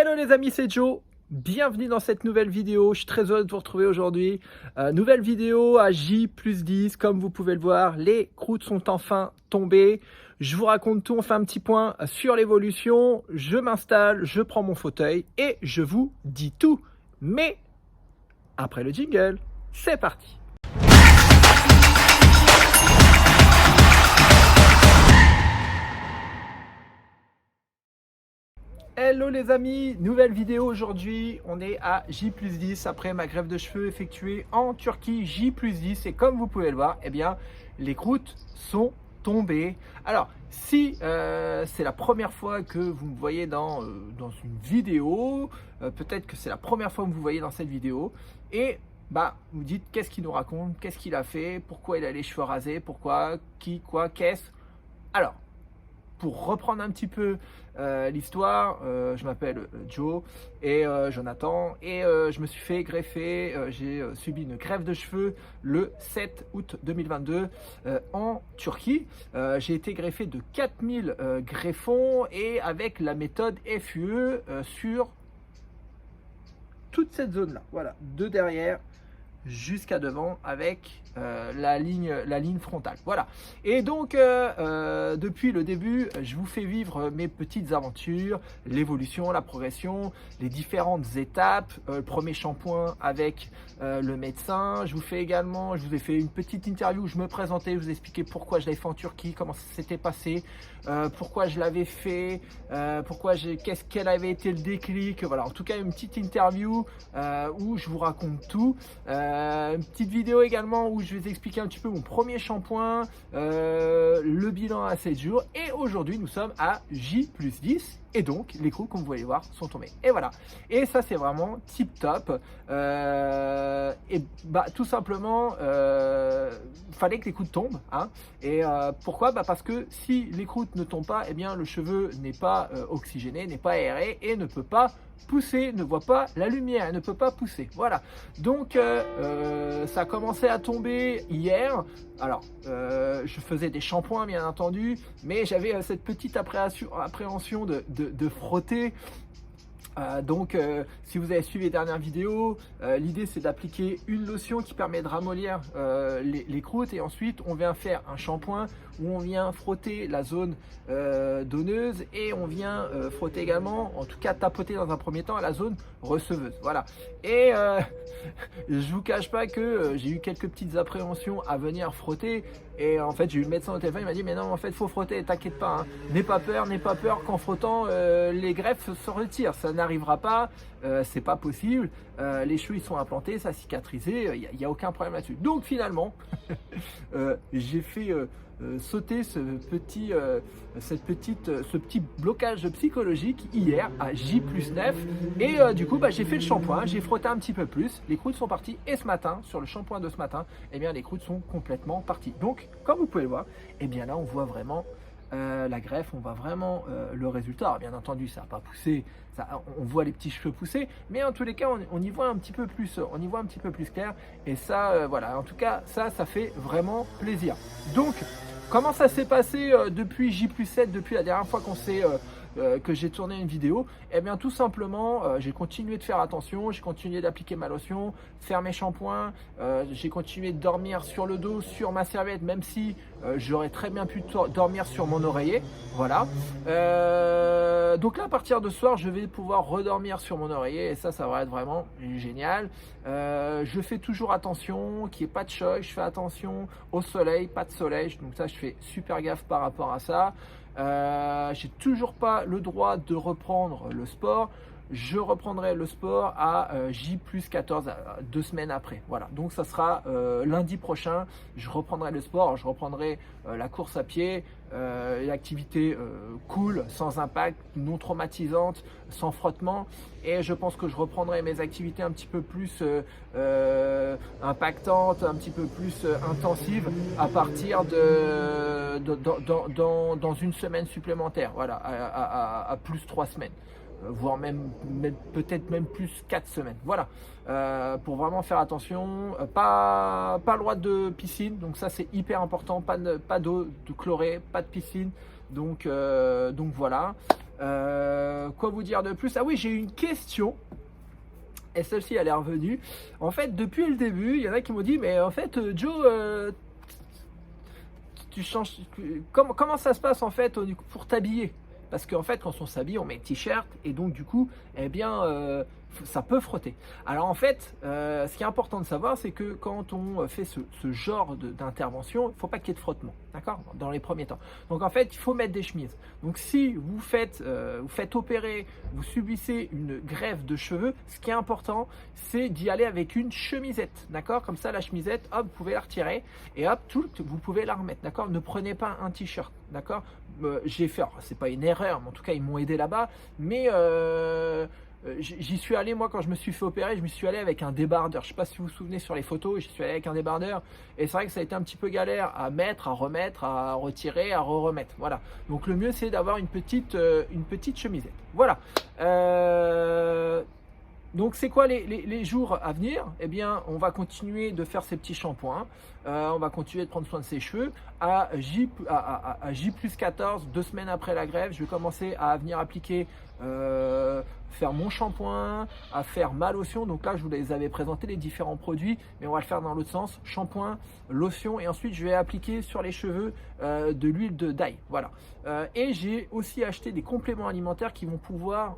Hello les amis, c'est Joe. Bienvenue dans cette nouvelle vidéo. Je suis très heureux de vous retrouver aujourd'hui. Nouvelle vidéo à J+10. Comme vous pouvez le voir, les croûtes sont enfin tombées. Je vous raconte tout. On fait un petit point sur l'évolution. Je m'installe, je prends mon fauteuil et je vous dis tout. Mais après le jingle, c'est parti. Hello les amis, nouvelle vidéo aujourd'hui, on est à J+10 après ma greffe de cheveux effectuée en Turquie, J+10 et comme vous pouvez le voir, eh bien les croûtes sont tombées. Alors si c'est la première fois que vous me voyez dans une vidéo, peut-être que c'est la première fois que vous me voyez dans cette vidéo et vous dites qu'est-ce qu'il nous raconte, qu'est-ce qu'il a fait, pourquoi il a les cheveux rasés, pourquoi, qui, quoi, qu'est-ce. Alors, pour reprendre un petit peu l'histoire, je m'appelle Joe et Jonathan et je me suis fait greffer, j'ai subi une greffe de cheveux le 7 août 2022 en Turquie. J'ai été greffé de 4000 greffons et avec la méthode FUE sur toute cette zone là, voilà, de derrière jusqu'à devant avec la ligne frontale. Voilà. Et donc, depuis le début, je vous fais vivre mes petites aventures, l'évolution, la progression, les différentes étapes, le premier shampoing avec le médecin. Je vous ai fait une petite interview où je me présentais, je vous expliquais pourquoi je l'avais fait en Turquie, comment ça s'était passé, pourquoi je l'avais fait, quel avait été le déclic. Voilà, en tout cas, une petite interview où je vous raconte tout. Une petite vidéo également où je vais vous expliquer un petit peu mon premier shampoing, le bilan à 7 jours. Et aujourd'hui, nous sommes à J+10. Et donc, les croûtes, comme vous pouvez voir, sont tombés. Et voilà. Et ça, c'est vraiment tip top. Tout simplement, fallait que les croûtes tombent. Hein. Et pourquoi? Parce que si les croûtes ne tombent pas, eh bien, le cheveu n'est pas oxygéné, n'est pas aéré et ne peut pas pousser, ne voit pas la lumière, ne peut pas pousser. Voilà. Donc, ça a commencé à tomber hier. Alors, je faisais des shampoings, bien entendu, mais j'avais cette petite appréhension de frotter. Si vous avez suivi les dernières vidéos, l'idée c'est d'appliquer une lotion qui permet de ramollir les croûtes et ensuite on vient faire un shampoing où on vient frotter la zone donneuse et on vient frotter également, en tout cas tapoter dans un premier temps à la zone receveuse. Voilà. Et je vous cache pas que j'ai eu quelques petites appréhensions à venir frotter et en fait j'ai eu le médecin au téléphone, il m'a dit mais non en fait faut frotter, t'inquiète pas, hein. N'aie pas peur qu'en frottant les greffes se retirent, ça n'arrivera pas, c'est pas possible, les cheveux ils sont implantés, ça a cicatrisé, il n'y a aucun problème là-dessus. Donc finalement j'ai fait sauter ce petit blocage psychologique hier à J+9 et du coup j'ai fait le shampoing, j'ai frotté un petit peu plus, les croûtes sont parties et ce matin, sur le shampoing de ce matin, eh bien les croûtes sont complètement parties. Donc comme vous pouvez le voir, eh bien là on voit vraiment la greffe, on voit vraiment le résultat. Alors, bien entendu, ça n'a pas poussé, on voit les petits cheveux pousser, mais en tous les cas, on y voit un petit peu plus, clair. Et ça, voilà, en tout cas, ça fait vraiment plaisir. Donc, comment ça s'est passé depuis J+7, depuis la dernière fois que j'ai tourné une vidéo? Eh bien tout simplement j'ai continué de faire attention, j'ai continué d'appliquer ma lotion, faire mes shampoings, j'ai continué de dormir sur le dos, sur ma serviette, même si j'aurais très bien pu dormir sur mon oreiller. Voilà. Donc là à partir de ce soir je vais pouvoir redormir sur mon oreiller et ça va être vraiment génial. Je fais toujours attention qu'il n'y ait pas de choc, je fais attention au soleil, pas de soleil, donc ça je fais super gaffe par rapport à ça. J'ai toujours pas le droit de reprendre le sport. Je reprendrai le sport à J+14, 2 semaines après. Voilà, donc ça sera lundi prochain. Je reprendrai le sport. Alors, je reprendrai la course à pied, l'activité cool, sans impact, non traumatisante, sans frottement. Et je pense que je reprendrai mes activités un petit peu plus impactantes, un petit peu plus intensives à partir dans une semaine supplémentaire. Voilà, à plus 3 semaines. Voire peut-être même plus 4 semaines. Voilà, pour vraiment faire attention. Pas le droit de piscine, donc ça c'est hyper important. Pas d'eau de chlorée, pas de piscine. Donc voilà. Quoi vous dire de plus? Ah oui, j'ai une question. Et celle-ci, elle est revenue. En fait, depuis le début, il y en a qui m'ont dit, mais en fait, Joe, tu changes. Comment ça se passe en fait pour t'habiller? Parce qu'en fait, quand on s'habille, on met t-shirt et donc du coup, eh bien, ça peut frotter. Alors en fait, ce qui est important de savoir, c'est que quand on fait ce genre d'intervention, il ne faut pas qu'il y ait de frottement, d'accord? Dans les premiers temps. Donc en fait, il faut mettre des chemises. Donc si vous faites opérer, vous subissez une greffe de cheveux, ce qui est important, c'est d'y aller avec une chemisette, d'accord? Comme ça, la chemisette, hop, vous pouvez la retirer et hop, vous pouvez la remettre, d'accord? Ne prenez pas un t-shirt, d'accord? J'ai fait, c'est pas une erreur, mais en tout cas, ils m'ont aidé là-bas, mais j'y suis allé, moi, quand je me suis fait opérer, je me suis allé avec un débardeur. Je sais pas si vous vous souvenez sur les photos, j'y suis allé avec un débardeur. Et c'est vrai que ça a été un petit peu galère à mettre, à remettre, à retirer, à remettre. Voilà. Donc le mieux, c'est d'avoir une petite chemisette. Voilà. Donc c'est quoi les jours à venir? Eh bien, on va continuer de faire ces petits shampoings. On va continuer de prendre soin de ses cheveux. À J+14, 2 semaines après la greffe, je vais commencer à venir appliquer, faire mon shampoing, à faire ma lotion. Donc là, je vous les avais présenté les différents produits, mais on va le faire dans l'autre sens. Shampoing, lotion, et ensuite je vais appliquer sur les cheveux de l'huile d'ail. Voilà. Et j'ai aussi acheté des compléments alimentaires qui vont pouvoir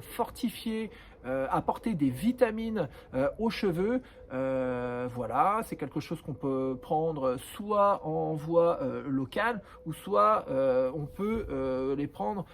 fortifier, apporter des vitamines aux cheveux. Voilà, c'est quelque chose qu'on peut prendre soit en voie locale ou soit on peut les prendre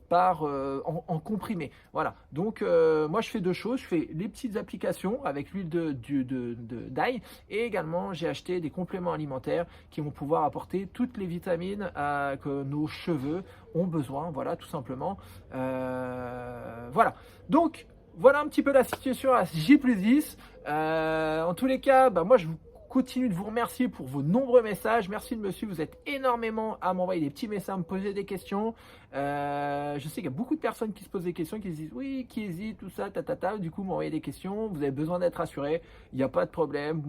en comprimé. Voilà, donc moi je fais 2 choses. Je fais les petites applications avec l'huile d'ail et également j'ai acheté des compléments alimentaires qui vont pouvoir apporter toutes les vitamines que nos cheveux ont besoin. Voilà, tout simplement. Voilà, donc voilà un petit peu la situation à J+10. En tous les cas, moi je continue de vous remercier pour vos nombreux messages. Merci de me suivre. Vous êtes énormément à m'envoyer des petits messages, à me poser des questions. Je sais qu'il y a beaucoup de personnes qui se posent des questions, qui se disent oui, qui hésitent, tout ça, Du coup, m'envoyez des questions. Vous avez besoin d'être rassuré. Il n'y a pas de problème.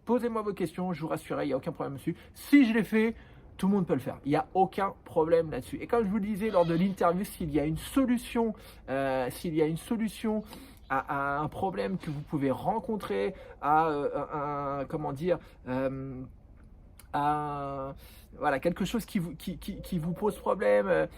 Posez-moi vos questions. Je vous rassure, il n'y a aucun problème dessus. Si je l'ai fait, tout le monde peut le faire. Il n'y a aucun problème là-dessus. Et comme je vous le disais lors de l'interview, s'il y a une solution, à un problème que vous pouvez rencontrer, voilà, quelque chose qui vous pose problème,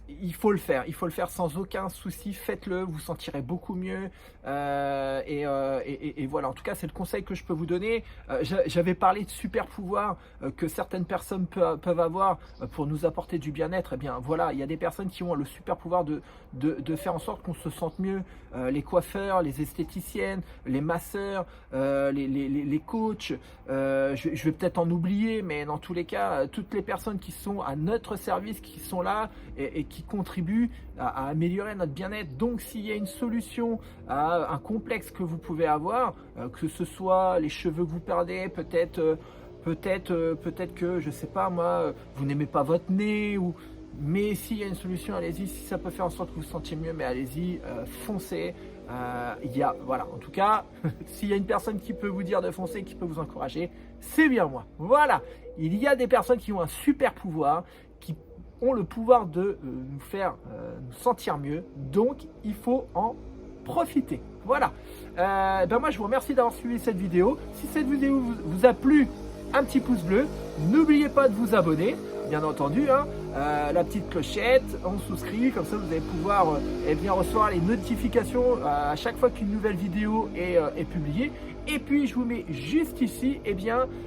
il faut le faire. Il faut le faire sans aucun souci. Faites-le, vous vous sentirez beaucoup mieux. Et voilà, en tout cas, c'est le conseil que je peux vous donner. J'avais parlé de super pouvoirs que certaines personnes peuvent avoir pour nous apporter du bien-être. Eh bien, voilà, il y a des personnes qui ont le super pouvoir de faire en sorte qu'on se sente mieux. Les coiffeurs, les esthéticiennes, les masseurs, les coachs. Je vais peut-être en oublier, mais dans tous les cas, toutes les personnes qui sont à notre service, qui sont là et qui contribuent à améliorer notre bien-être. Donc s'il y a une solution à un complexe que vous pouvez avoir, que ce soit les cheveux que vous perdez, peut-être que, je sais pas moi, vous n'aimez pas votre nez, mais s'il y a une solution, allez-y. Si ça peut faire en sorte que vous vous sentiez mieux, mais allez-y, foncez. Voilà, en tout cas, s'il y a une personne qui peut vous dire de foncer, qui peut vous encourager, c'est bien moi. Voilà, il y a des personnes qui ont un super pouvoir, qui ont le pouvoir de nous faire nous sentir mieux, donc il faut en profiter. Voilà, moi je vous remercie d'avoir suivi cette vidéo. Si cette vidéo vous a plu, un petit pouce bleu, n'oubliez pas de vous abonner, bien entendu, la petite clochette, on souscrit, comme ça vous allez pouvoir recevoir les notifications à chaque fois qu'une nouvelle vidéo est publiée. Et puis je vous mets juste ici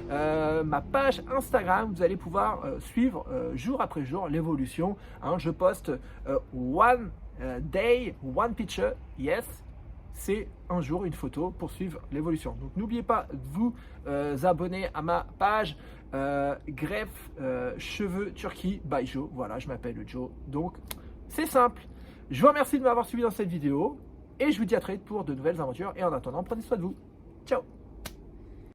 ma page Instagram. Vous allez pouvoir suivre jour après jour l'évolution. Je poste one day, one picture, yes. C'est un jour une photo pour suivre l'évolution. Donc n'oubliez pas de vous abonner à ma page greffe cheveux Turquie by Joe. Voilà, je m'appelle Joe. Donc c'est simple. Je vous remercie de m'avoir suivi dans cette vidéo et je vous dis à très vite pour de nouvelles aventures. Et en attendant, prenez soin de vous. Ciao.